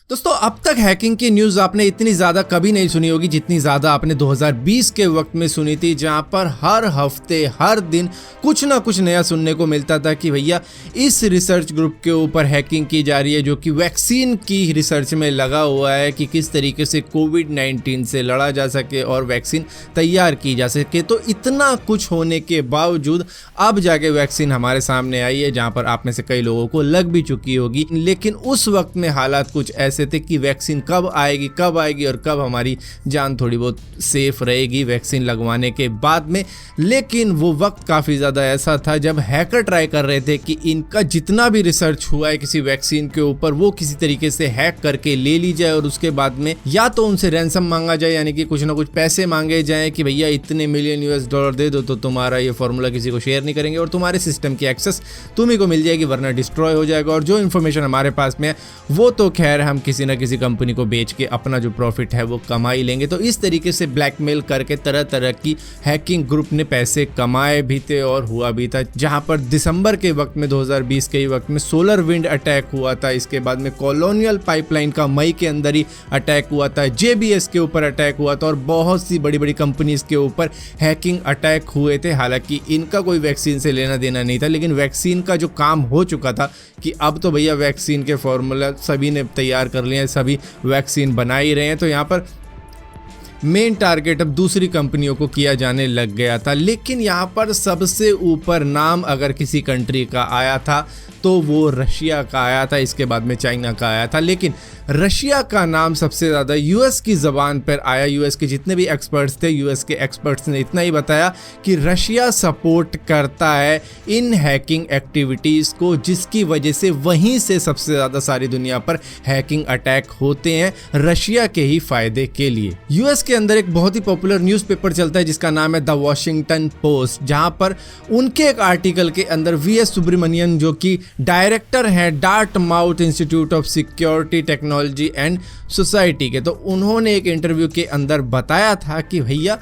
दोस्तों, अब तक हैकिंग की न्यूज़ आपने इतनी ज़्यादा कभी नहीं सुनी होगी जितनी ज़्यादा आपने 2020 के वक्त में सुनी थी, जहां पर हर हफ्ते हर दिन कुछ ना कुछ नया सुनने को मिलता था कि भैया इस रिसर्च ग्रुप के ऊपर हैकिंग की जा रही है जो कि वैक्सीन की रिसर्च में लगा हुआ है कि किस तरीके से कोविड-19 से लड़ा जा सके और वैक्सीन तैयार की जा सके। तो इतना कुछ होने के बावजूद अब जाके वैक्सीन हमारे सामने आई है, जहाँ पर आप में से कई लोगों को लग भी चुकी होगी। लेकिन उस वक्त में हालात कुछ ऐसे थे कि वैक्सीन कब आएगी और कब हमारी जान थोड़ी बहुत सेफ रहेगी वैक्सीन लगवाने के बाद में। लेकिन वो वक्त काफ़ी ज़्यादा ऐसा था जब हैकर ट्राई कर रहे थे कि इनका जितना भी रिसर्च हुआ है किसी वैक्सीन के ऊपर वो किसी तरीके से हैक करके ले ली जाए और उसके बाद में या तो उनसे रैंसम मांगा जाए, यानी कि कुछ ना कुछ पैसे मांगे जाएं कि भैया इतने मिलियन US$ दे दो तो तुम्हारा ये फॉर्मूला किसी को शेयर नहीं करेंगे और तुम्हारे सिस्टम की एक्सेस तुम्ही को मिल जाएगी, वरना डिस्ट्रॉय हो जाएगा। और जो इन्फॉर्मेशन हमारे पास में है वो तो खैर हम किसी ना किसी कंपनी को बेच के अपना जो प्रॉफिट है वो कमा ही लेंगे। तो इस तरीके से ब्लैकमेल करके तरह तरह की हैकिंग ग्रुप ने पैसे कमाए भी थे और हुआ भी था। जहां पर दिसंबर के वक्त में 2020 के वक्त में सोलर विंड अटैक हुआ था, इसके बाद में कॉलोनियल पाइपलाइन का मई के अंदर ही अटैक हुआ था, JBS के ऊपर अटैक हुआ था और बहुत सी बड़ी बड़ी कंपनीज के ऊपर हैकिंग अटैक हुए थे। हालांकि इनका कोई वैक्सीन से लेना देना नहीं था, लेकिन वैक्सीन का जो काम हो चुका था कि अब तो भैया वैक्सीन के फॉर्मूला सभी ने तैयार कर लिए हैं, सभी वैक्सीन बना ही रहे हैं। तो यहाँ पर मेन टारगेट अब दूसरी कंपनियों को किया जाने लग गया था। लेकिन यहाँ पर सबसे ऊपर नाम अगर किसी कंट्री का आया था तो वो रशिया का आया था, इसके बाद में चाइना का आया था। लेकिन रशिया का नाम सबसे ज़्यादा यूएस की ज़बान पर आया। यूएस के जितने भी एक्सपर्ट्स थे, यूएस के एक्सपर्ट्स ने इतना ही बताया कि रशिया सपोर्ट करता है इन हैकिंग एक्टिविटीज़ को, जिसकी वजह से वहीं से सबसे ज़्यादा सारी दुनिया पर हैकिंग अटैक होते हैं रशिया के ही फ़ायदे के लिए। यूएस के अंदर एक बहुत ही पॉपुलर न्यूज़पेपर चलता है जिसका नाम है द वॉशिंगटन पोस्ट, जहाँ पर उनके एक आर्टिकल के अंदर VS सुब्रमण्यन, जो कि डायरेक्टर हैं Dartmouth institute of security technology and society के, तो उन्होंने एक इंटरव्यू के अंदर बताया था कि भैया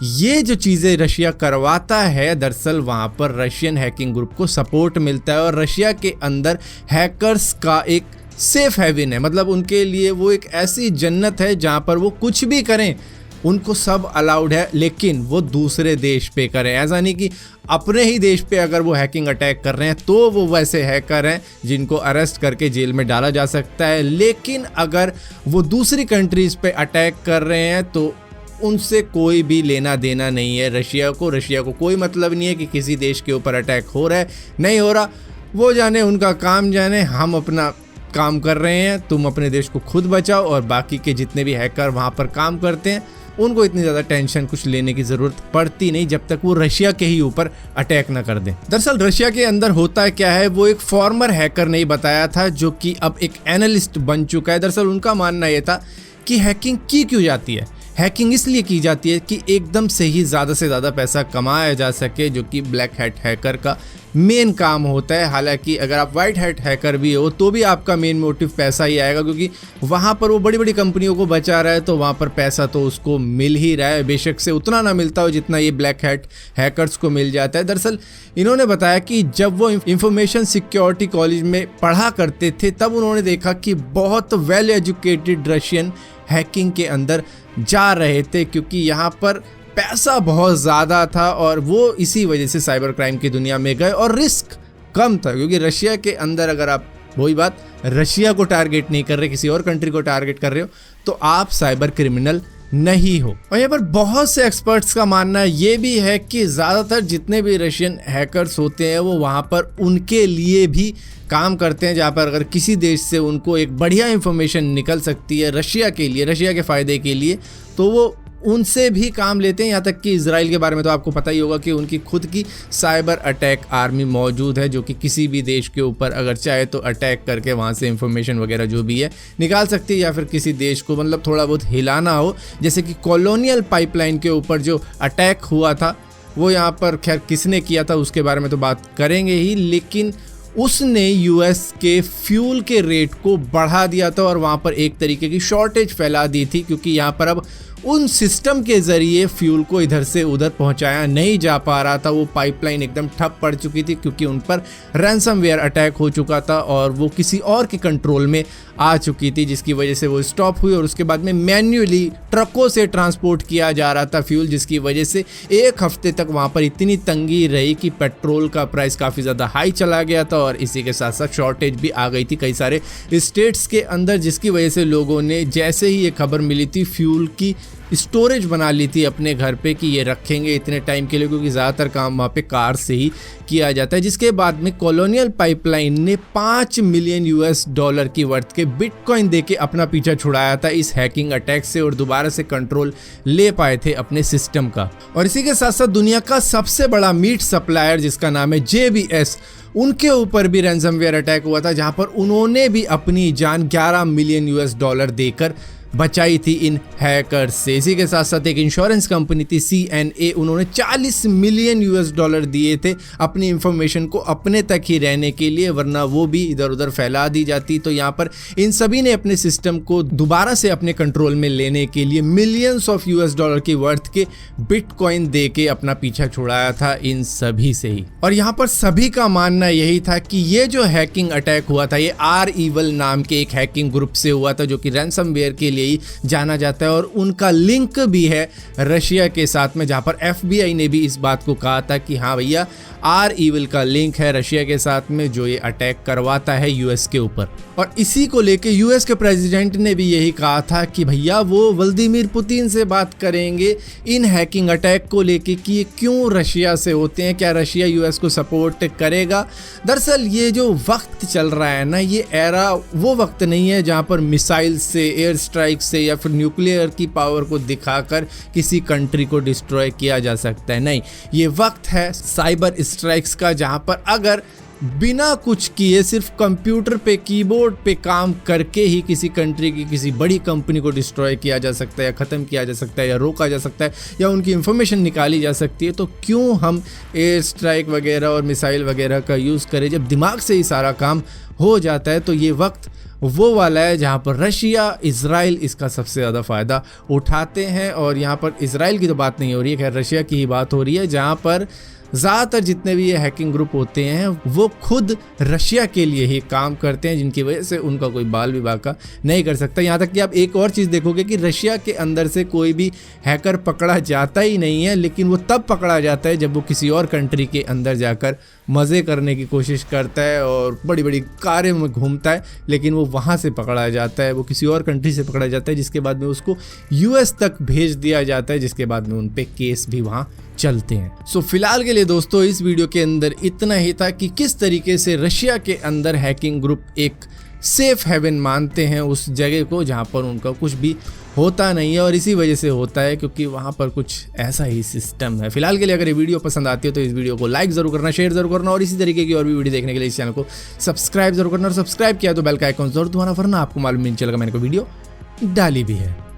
ये जो चीज़ें रशिया करवाता है, दरअसल वहाँ पर रशियन हैकिंग ग्रुप को सपोर्ट मिलता है और रशिया के अंदर हैकर्स का एक सेफ हेवन है। मतलब उनके लिए वो एक ऐसी जन्नत है जहाँ पर वो कुछ भी करें उनको सब अलाउड है, लेकिन वो दूसरे देश पे करें। ऐसा नहीं कि अपने ही देश पे अगर वो हैकिंग अटैक कर रहे हैं तो वो वैसे हैकर हैं जिनको अरेस्ट करके जेल में डाला जा सकता है, लेकिन अगर वो दूसरी कंट्रीज़ पे अटैक कर रहे हैं तो उनसे कोई भी लेना देना नहीं है रशिया को कोई मतलब नहीं है कि किसी देश के ऊपर अटैक हो रहा है नहीं हो रहा, वो जाने उनका काम जाने, हम अपना काम कर रहे हैं, तुम अपने देश को खुद बचाओ। और बाकी के जितने भी हैकर वहाँ पर काम करते हैं उनको इतनी ज़्यादा टेंशन कुछ लेने की ज़रूरत पड़ती नहीं जब तक वो रशिया के ही ऊपर अटैक ना कर दें। दरअसल रशिया के अंदर होता है क्या है, वो एक फॉर्मर हैकर ने बताया था जो कि अब एक एनालिस्ट बन चुका है। दरअसल उनका मानना ये था कि हैकिंग की क्यों जाती है, हैकिंग इसलिए की जाती है कि एकदम से ही ज़्यादा से ज़्यादा पैसा कमाया जा सके, जो कि ब्लैक हैट हैकर का मेन काम होता है। हालांकि अगर आप वाइट हैट हैकर भी हो तो भी आपका मेन मोटिव पैसा ही आएगा, क्योंकि वहाँ पर वो बड़ी बड़ी कंपनियों को बचा रहा है तो वहाँ पर पैसा तो उसको मिल ही रहा है, बेशक से उतना ना मिलता हो जितना ये ब्लैक हैट हैकर्स को मिल जाता है। दरअसल इन्होंने बताया कि जब वो इंफॉर्मेशन सिक्योरिटी कॉलेज में पढ़ा करते थे तब उन्होंने देखा कि बहुत वेल एजुकेटेड रशियन हैकिंग के अंदर जा रहे थे, क्योंकि यहाँ पर पैसा बहुत ज़्यादा था और वो इसी वजह से साइबर क्राइम की दुनिया में गए और रिस्क कम था। क्योंकि रशिया के अंदर अगर आप वही बात रशिया को टारगेट नहीं कर रहे, किसी और कंट्री को टारगेट कर रहे हो तो आप साइबर क्रिमिनल नहीं हो। और यहाँ पर बहुत से एक्सपर्ट्स का मानना ये भी है कि ज़्यादातर जितने भी रशियन हैकर्स होते हैं वो वहाँ पर उनके लिए भी काम करते हैं, जहाँ पर अगर किसी देश से उनको एक बढ़िया इंफॉर्मेशन निकल सकती है रशिया के लिए, रशिया के फ़ायदे के लिए, तो वो उनसे भी काम लेते हैं। यहाँ तक कि इजराइल के बारे में तो आपको पता ही होगा कि उनकी खुद की साइबर अटैक आर्मी मौजूद है, जो कि किसी भी देश के ऊपर अगर चाहे तो अटैक करके वहाँ से इंफॉर्मेशन वगैरह जो भी है निकाल सकती है, या फिर किसी देश को मतलब थोड़ा बहुत हिलाना हो। जैसे कि कॉलोनियल पाइपलाइन के ऊपर जो अटैक हुआ था वो यहाँ पर खैर किसने किया था उसके बारे में तो बात करेंगे ही, लेकिन उसने यूएस के फ्यूल के रेट को बढ़ा दिया था और वहाँ पर एक तरीके की शॉर्टेज फैला दी थी, क्योंकि यहाँ पर अब उन सिस्टम के ज़रिए फ्यूल को इधर से उधर पहुंचाया नहीं जा पा रहा था। वो पाइपलाइन एकदम ठप पड़ चुकी थी क्योंकि उन पर रैंसमवेयर अटैक हो चुका था और वो किसी और के कंट्रोल में आ चुकी थी, जिसकी वजह से वो स्टॉप हुई और उसके बाद में मैन्युअली ट्रकों से ट्रांसपोर्ट किया जा रहा था फ्यूल, जिसकी वजह से एक हफ्ते तक वहाँ पर इतनी तंगी रही कि पेट्रोल का प्राइस काफ़ी ज़्यादा हाई चला गया था और इसी के साथ साथ शॉर्टेज भी आ गई थी कई सारे स्टेट्स के अंदर, जिसकी वजह से लोगों ने जैसे ही ये खबर मिली थी फ्यूल की स्टोरेज बना ली थी अपने घर पे कि ये रखेंगे इतने टाइम के लिए, क्योंकि ज़्यादातर काम वहाँ पे कार से ही किया जाता है। जिसके बाद में कॉलोनियल पाइपलाइन ने $5 मिलियन की वर्थ के बिटकॉइन देके अपना पीछा छुड़ाया था इस हैकिंग अटैक से और दोबारा से कंट्रोल ले पाए थे अपने सिस्टम का। और इसी के साथ साथ दुनिया का सबसे बड़ा मीट सप्लायर जिसका नाम है JBS, उनके ऊपर भी रैंसमवेयर अटैक हुआ था, जहां पर उन्होंने भी अपनी जान $11 मिलियन देकर बचाई थी इन हैकर्स से। इसी के साथ साथ एक इंश्योरेंस कंपनी थी CNA, उन्होंने $40 मिलियन दिए थे अपनी इंफॉर्मेशन को अपने तक ही रहने के लिए, वरना वो भी इधर उधर फैला दी जाती। तो यहाँ पर इन सभी ने अपने सिस्टम को दोबारा से अपने कंट्रोल में लेने के लिए मिलियंस ऑफ $, की वर्थ के बिटकॉइन दे के अपना पीछा छुड़ाया था इन सभी से ही। और यहाँ पर सभी का मानना यही था कि ये जो हैकिंग अटैक हुआ था ये REvil नाम के एक हैकिंग ग्रुप से हुआ था, जो कि रैंसमवेयर के लिए ही जाना जाता है और उनका लिंक भी है रशिया के साथ में, जहां पर FBI ने भी इस बात को कहा था कि हाँ भैया REvil का लिंक है रशिया के साथ में जो ये अटैक करवाता है US के ऊपर। और इसी को लेके US के प्रेसिडेंट ने भी यही कहा था कि भैया वो व्लादिमीर पुतिन से बात करेंगे इन हैकिंग अटैक को लेके कि ये क्यों रशिया से होते हैं, क्या रशिया US को सपोर्ट करेगा। दरअसल ये जो वक्त चल रहा है ना, ये एरा वो वक्त नहीं है जहां पर मिसाइल से, एयर स्ट्राइक से या फिर न्यूक्लियर की पावर को दिखाकर किसी कंट्री को डिस्ट्रॉय किया जा सकता है। नहीं, ये वक्त है साइबर स्ट्राइक्स का, जहां पर अगर बिना कुछ किए सिर्फ कंप्यूटर पे, कीबोर्ड पे काम करके ही किसी कंट्री की किसी बड़ी कंपनी को डिस्ट्रॉय किया जा सकता है या ख़त्म किया जा सकता है या रोका जा सकता है या उनकी इंफॉर्मेशन निकाली जा सकती है, तो क्यों हम एयर स्ट्राइक वगैरह और मिसाइल वगैरह का यूज़ करें जब दिमाग से ही सारा काम हो जाता है। तो ये वक्त वो वाला है जहाँ पर रशिया, इजराइल इसका सबसे ज़्यादा फ़ायदा उठाते हैं। और यहाँ पर इजराइल की तो बात नहीं हो रही है, खैर रशिया की ही बात हो रही है, जहाँ पर ज़्यादातर जितने भी ये हैकिंग ग्रुप होते हैं वो खुद रशिया के लिए ही काम करते हैं, जिनकी वजह से उनका कोई बाल भी बाका नहीं कर सकता। यहाँ तक कि आप एक और चीज़ देखोगे कि रशिया के अंदर से कोई भी हैकर पकड़ा जाता ही नहीं है, लेकिन वो तब पकड़ा जाता है जब वो किसी और कंट्री के अंदर जाकर मज़े करने की कोशिश करता है और बड़ी बड़ी कारें में घूमता है, लेकिन वो वहाँ से पकड़ा जाता है, वो किसी और कंट्री से पकड़ा जाता है, जिसके बाद में उसको US तक भेज दिया जाता है, जिसके बाद में उन पे केस भी वहाँ चलते हैं। सो फिलहाल के लिए दोस्तों इस वीडियो के अंदर इतना ही था कि किस तरीके से रशिया के अंदर हैकिंग ग्रुप एक सेफ हेवन मानते हैं उस जगह को जहाँ पर उनका कुछ भी होता नहीं है, और इसी वजह से होता है क्योंकि वहाँ पर कुछ ऐसा ही सिस्टम है। फिलहाल के लिए अगर ये वीडियो पसंद आती है तो इस वीडियो को लाइक ज़रूर करना, शेयर ज़रूर करना और इसी तरीके की और भी वीडियो देखने के लिए इस चैनल को सब्सक्राइब ज़रूर करना, और सब्सक्राइब किया तो बेल का आइकॉन ज़रूर दबाना, वरना आपको मालूम नहीं चलेगा मैंने कोई वीडियो डाली भी है।